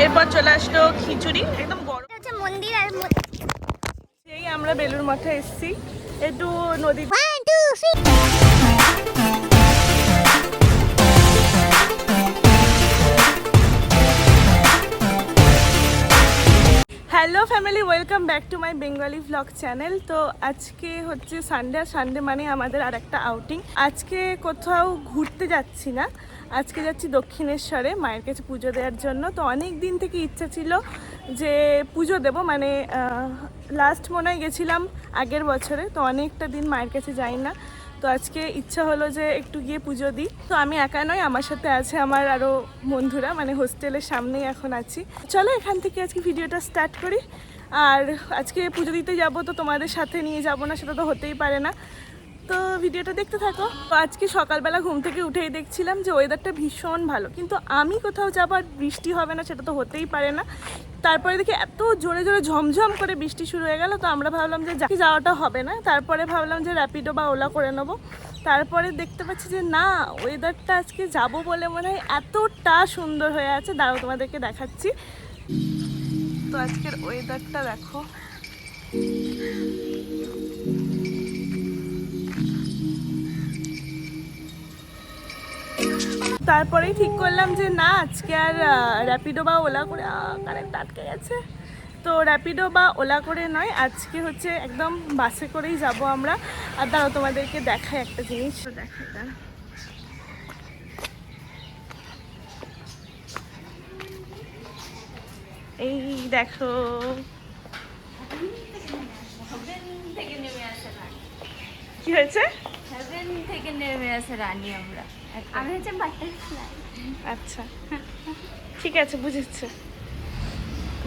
এরপর চলে আসলো খিচুড়ি, একদম গরম। মন্দির আর সেই আমরা বেলুর মঠে এসেছি, একটু নদী। Hello family, welcome back to my Bengali vlog channel. তো আজকে হচ্ছে সানডে, আর সানডে মানে আমাদের আর একটা আউটিং। আজকে কোথাও ঘুরতে যাচ্ছি না, আজকে যাচ্ছি দক্ষিণেশ্বরে মায়ের কাছে পুজো দেওয়ার জন্য। তো অনেক দিন থেকে ইচ্ছা ছিল যে পুজো দেব, মানে লাস্ট মনে হয় গেছিলাম আগের বছরে, তো অনেকটা দিন মায়ের কাছে যাই না। তো আজকে ইচ্ছা হলো যে একটু গিয়ে পুজো দিই। তো আমি একা নয়, আমার সাথে আছে আমার আরও বন্ধুরা, মানে হোস্টেলের সামনেই এখন আছি। চলো এখান থেকে আজকে ভিডিওটা স্টার্ট করি। আর আজকে পুজো দিতে যাব, তো তোমাদের সাথে নিয়ে যাব না সেটা তো হতেই পারে না, তো ভিডিওটা দেখতে থাকো। তো আজকে সকালবেলা ঘুম থেকে উঠেই দেখছিলাম যে ওয়েদারটা ভীষণ ভালো, কিন্তু আমি কোথাও যাবো আর বৃষ্টি হবে না সেটা তো হতেই পারে না। তারপরে দেখি এত জোরে জোরে ঝমঝম করে বৃষ্টি শুরু হয়ে গেল, তো আমরা ভাবলাম যে যাওয়াটা হবে না। তারপরে ভাবলাম যে র্যাপিডো বা ওলা করে নেবো। তারপরে দেখতে পাচ্ছি যে না, ওয়েদারটা আজকে যাব বলে মনে হয় এতটা সুন্দর হয়ে আছে। দাঁড়াও তোমাদেরকে দেখাচ্ছি। তো আজকের ওয়েদারটা দেখো, তারপরেই ঠিক করলাম যে না, আজকে আর র্যাপিডো বা ওলা করে কারেন্ট আটকে গেছে, তো র্যাপিডো বা ওলা করে নয়, আজকে হচ্ছে একদম বাসে করেই যাব আমরা। আর দাঁড়াও তোমাদেরকে দেখাই একটা জিনিস, দেখাই দাঁড়া। এই দেখো, কি হয়েছে? হেভেন থেকে নেমে আসে রানী আমরা। আমি হচ্ছে বাটারফ্লাই। আচ্ছা ঠিক আছে, বুঝেছি।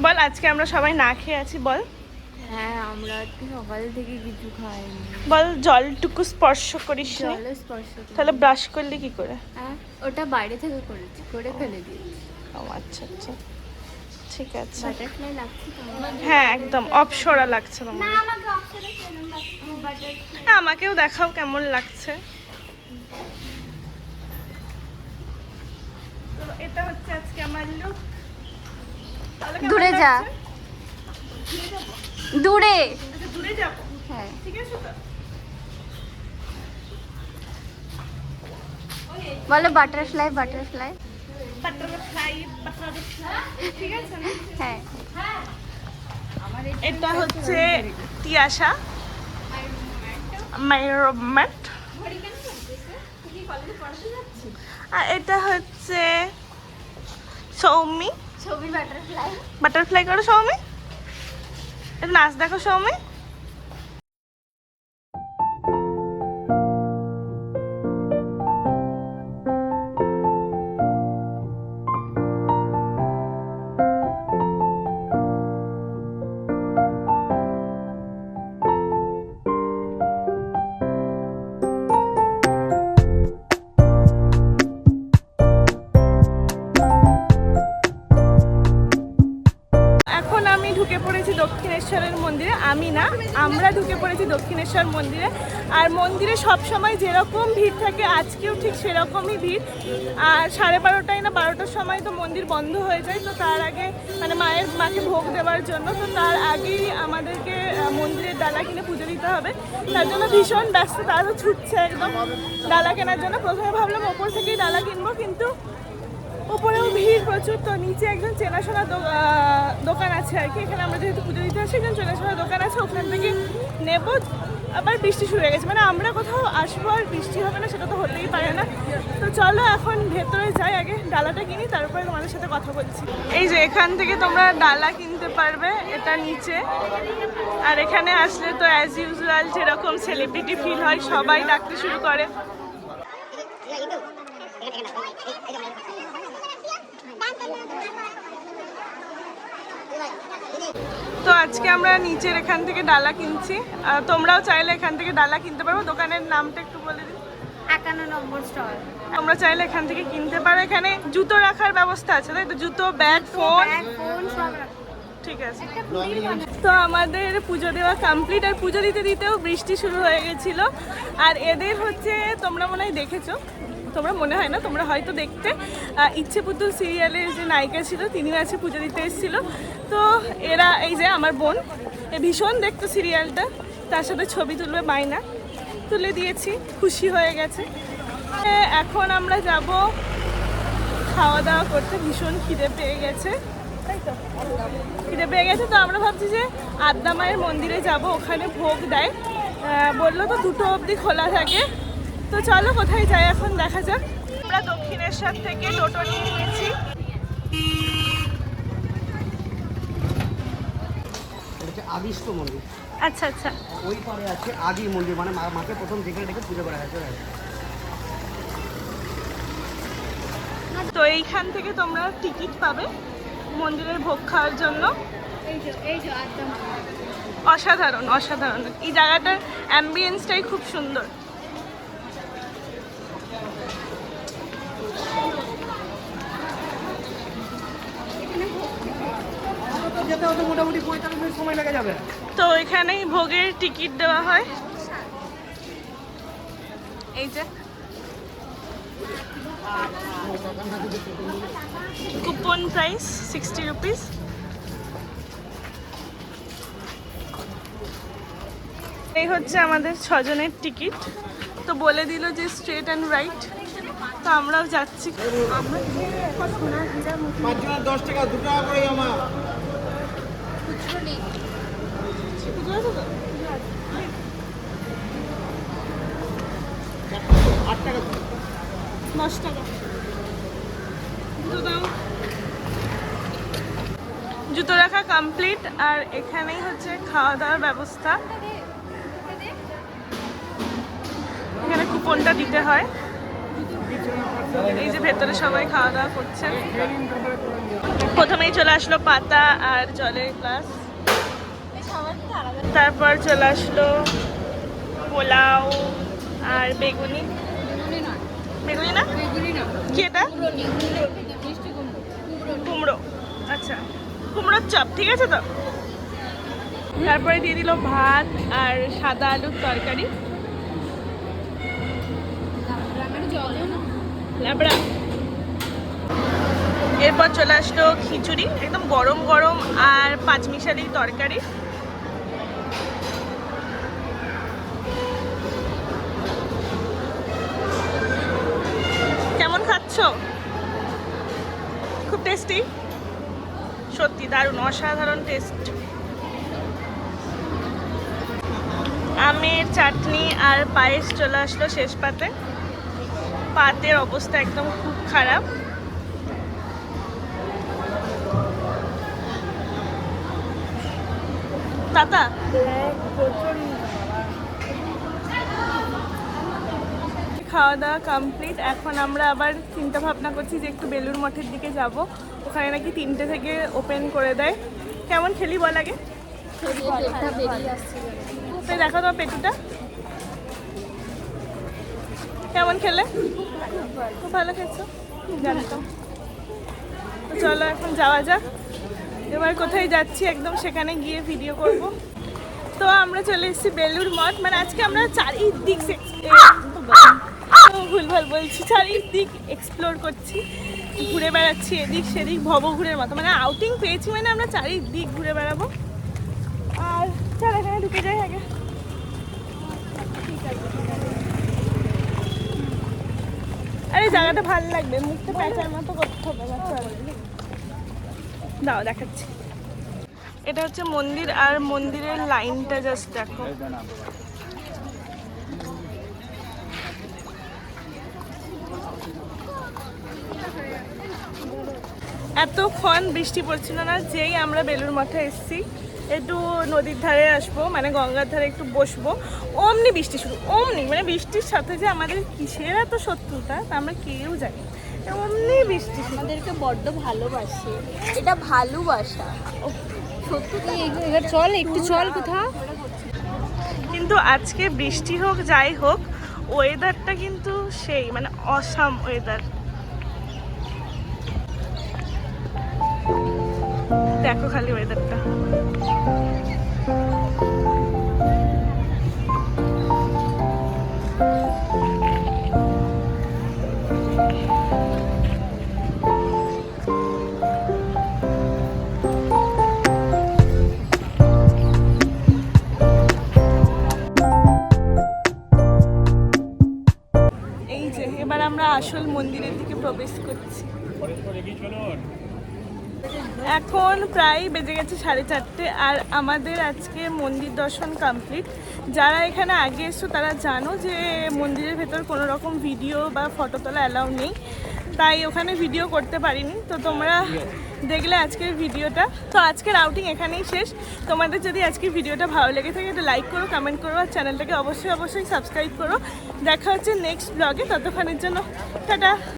বল, আজকে আমরা সবাই না খেয়ে আছি বল। হ্যাঁ, আমরা তো সকাল থেকে কিছু খাইনি। বল, জলটুকু স্পর্শ করিস নি? জলে স্পর্শ করি। তাহলে ব্রাশ করলি কি করে? হ্যাঁ, ওটা বাইরে থেকে করেছি, করে ফেলে দিয়েছি। ও আচ্ছা আচ্ছা, ঠিক আছে। বাটারফ্লাই লাগছে তোমার? হ্যাঁ একদম অপসরা লাগছে তোমার। না, আমাকে অপশনে কেন লাগছে বাটারফ্লাই? আমাকেও দেখাও কেমন লাগছে। তো এটা হচ্ছে আজকে আমার লুক। দূরে যা, দূরে। দূরে যাবো, হ্যাঁ ঠিক আছে। তো বলো বাটারফ্লাই বাটারফ্লাই। বাটারফ্লাই বাটারফ্লাই, ঠিক আছে না? হ্যাঁ, এটা হচ্ছে তিয়াশা, মাই রুমমেট। আর এটা হচ্ছে সৌমি। ছবি বাটারফ্লাই। বাটারফ্লাই করো সৌমি, এটা নাচ দেখো সৌমি। এখন আমি ঢুকে পড়েছি দক্ষিণেশ্বরের মন্দিরে। আমি না, আমরা ঢুকে পড়েছি দক্ষিণেশ্বর মন্দিরে। আর মন্দিরে সব সময় যেরকম ভিড় থাকে আজকেও ঠিক সেরকমই ভিড়। আর 12:30টায় না 12টার সময় তো মন্দির বন্ধ হয়ে যায়। তো তার আগে মানে মাকে ভোগ দেওয়ার জন্য, তো তার আগেই আমাদেরকে মন্দিরের ডালা কিনে পুজো দিতে হবে। তার জন্য ভীষণ ব্যস্ত, তারও ছুটছে একদম ডালা কেনার জন্য। প্রথমে ভাবলাম ওপর থেকেই ডালা কিনবো, কিন্তু উপরেও ভিড় প্রচুর। তো নিচে একজন চেনাশোনা দোকান আছে আর কি, এখানে আমরা যেহেতু পুজো দিতে আসি, একজন চেনাশোনা দোকান আছে, ওখান থেকে নেবো। আবার বৃষ্টি শুরু হয়ে গেছে, মানে আমরা কোথাও আসবো আর বৃষ্টি হবে না সেটা তো হতেই পারে না। তো চলো এখন ভেতরে যাই, আগে ডালাটা কিনি, তারপরে তোমাদের সাথে কথা বলছি। এই যে এখান থেকে তোমরা ডালা কিনতে পারবে, এটা নিচে। আর এখানে আসলে তো অ্যাজ ইউজুয়াল যেরকম সেলিব্রিটি ফিল হয়, সবাই ডাকতে শুরু করে। তো আজকে আমরা নিচের এখান থেকে ডালা কিনছি, তোমরাও চাইলে এখান থেকে ডালা কিনতে পারো। দোকানের নামটা একটু বলে দিই। 51 নম্বর স্টল। তোমরা চাইলে এখান থেকে কিনতে পারো। এখানে জুতো রাখার ব্যবস্থা আছে, তাই তো? জুতো, ব্যাগ, ফোন, সব। ঠিক আছে। তো আমাদের পুজো দেওয়া কমপ্লিট, আর পুজো দিতে দিতেও বৃষ্টি শুরু হয়ে গেছিলো। আর এদের হচ্ছে তোমরা মনে হয় দেখেছো তোমরা মনে হয় না, তোমরা হয়তো দেখতে। ইচ্ছে পুতুল সিরিয়ালের যে নায়িকা ছিল তিনিও আছে, পুজো দিতে এসেছিল। তো এরা, এই যে আমার বোন, এ ভীষণ দেখতো সিরিয়ালটা, তার সাথে ছবি তুলবে মাইনা, তুলে দিয়েছি, খুশি হয়ে গেছে। এখন আমরা যাব খাওয়া দাওয়া করতে, ভীষণ খিদে পেয়ে গেছে, তাই তো খিদে পেয়ে গেছে। তো আমরা ভাবছি যে আদ্যা মায়ের মন্দিরে যাব, ওখানে ভোগ দেয়, বললো তো 2টো অবধি খোলা থাকে। তো চলো কোথায় যাই এখন দেখা যাক। আমরা দক্ষিণেশ্বর থেকে টোটো নিয়ে নিয়েছি। আদিষ্ট মন্দির, আচ্ছা আচ্ছা, ওই পারে আছে আদি মন্দির, মানে মাকে প্রথম যেখানে দেখে পুজো করা হয়েছে। তো এইখান থেকে তোমরা টিকিট পাবে মন্দিরের ভোগ খাওয়ার জন্য। অসাধারণ অসাধারণ, এই জায়গাটার অ্যাম্বিয়েন্সটাই খুব সুন্দর। যেতে হতে মোটামুটি 45 মিনিট সময় লেগে যাবে। তো এখানেই ভোগের টিকিট দেওয়া হয়, এই যে কুপন প্রাইস 60 রুপিস। এই হচ্ছে আমাদের 6 জনের টিকিট। তো বলে দিল যে স্ট্রেট অ্যান্ড রাইট, তো আমরাও যাচ্ছি। 5 জনের 10 টাকা, 2 টাকা করে জমা। টাকা 10 টাকা জুতো দাও। জুতো রাখা কমপ্লিট। আর এখানেই হচ্ছে খাওয়া দাওয়ার ব্যবস্থা, এখানে কুপনটা দিতে হয়। এই যে ভেতরে সবাই খাওয়া দাওয়া করছে। প্রথমেই চলে আসলো পাতা আর জলের গ্লাস, তারপর চলে আসলো পোলাও আর বেগুনি। বেগুনি না, কি এটা? কুমড়ো, আচ্ছা কুমড়োর চপ, ঠিক আছে। তো তারপরে দিয়ে দিল ভাত আর সাদা আলুর তরকারি, লাবড়া। এরপর চলে আসলো খিচুড়ি, একদম গরম গরম, আর 5 মিশালি তরকারি। কেমন খাচ্ছ? খুব টেস্টি, সত্যি দারুণ, অসাধারণ টেস্ট। আমের চাটনি আর পায়েস চলে আসলো শেষ পাতে। পাতের অবস্থা একদম খুব খারাপ। দাদা খাওয়া দাওয়া কমপ্লিট। এখন আমরা আবার চিন্তা ভাবনা করছি যে একটু বেলুড় মঠের দিকে যাব, ওখানে নাকি 3টে থেকে ওপেন করে দেয়। কেমন খেলি বল আগে? দেখো তো পেটুটা কেমন খেলে? খুব ভালো খেয়েছো, জানতাম। তো চলো এখন যাওয়া যাক। এবার কোথায় যাচ্ছি একদম সেখানে গিয়ে ভিডিও করব। তো আমরা চলে এসেছি বেলুড় মঠ। মানে আজকে আমরা চারিদিক ভুলভাল বলছি, চারিদিক এক্সপ্লোর করছি, ঘুরে বেড়াচ্ছি এদিক সেদিক ভবঘুরের মতো। মানে আউটিং পেয়েছি মানে আমরা চারিদিক ঘুরে বেড়াবো। আর চল এখানে ঢুকে যাই আগে। আরে জায়গাটা ভালো লাগবে, মুখটা প্যাঁচার মতো করতে হবে না। চল দাও দেখাচ্ছি। এটা হচ্ছে মন্দির, আর মন্দিরের লাইনটা জাস্ট দেখো। এতক্ষণ বৃষ্টি পড়ছিল না, যেই আমরা বেলুড় মঠে এসেছি, একটু নদীর ধারে আসবো, মানে গঙ্গার ধারে একটু বসবো, অমনি বৃষ্টি শুরু। অমনি মানে বৃষ্টির সাথে যে আমাদের কিসের এত শত্রুতা তা আমরা কেউ জানি, অমনি বৃষ্টি। আমাদেরকে বড্ড ভালোবাসে, এটা ভালোবাসা সত্যি। এবার চল একটু, চল কোথাও। কিন্তু আজকে বৃষ্টি হোক যাই হোক, ওয়েদারটা কিন্তু সেই মানে অসাম ওয়েদার। দেখো খালি ওয়েদারটা। যে এবার আমরা আসল মন্দিরের দিকে প্রবেশ করছি। এখন প্রায় বেজে গেছে 4:30 আর আমাদের আজকে মন্দির দর্শন কমপ্লিট। যারা এখানে আগে এসছো তারা জানো যে মন্দিরের ভেতর কোনো রকম ভিডিও বা ফটো তোলা অ্যালাউ নেই, তাই ওখানে ভিডিও করতে পারিনি। তো তোমরা দেখলে আজকের ভিডিওটা। তো আজকের আউটিং এখানেই শেষ। তোমাদের যদি আজকের ভিডিওটা ভালো লেগে থাকে তো লাইক করো, কমেন্ট করো আর চ্যানেলটাকে অবশ্যই সাবস্ক্রাইব করো। দেখা হচ্ছে নেক্সট ব্লগে, ততক্ষণের জন্য টাটা।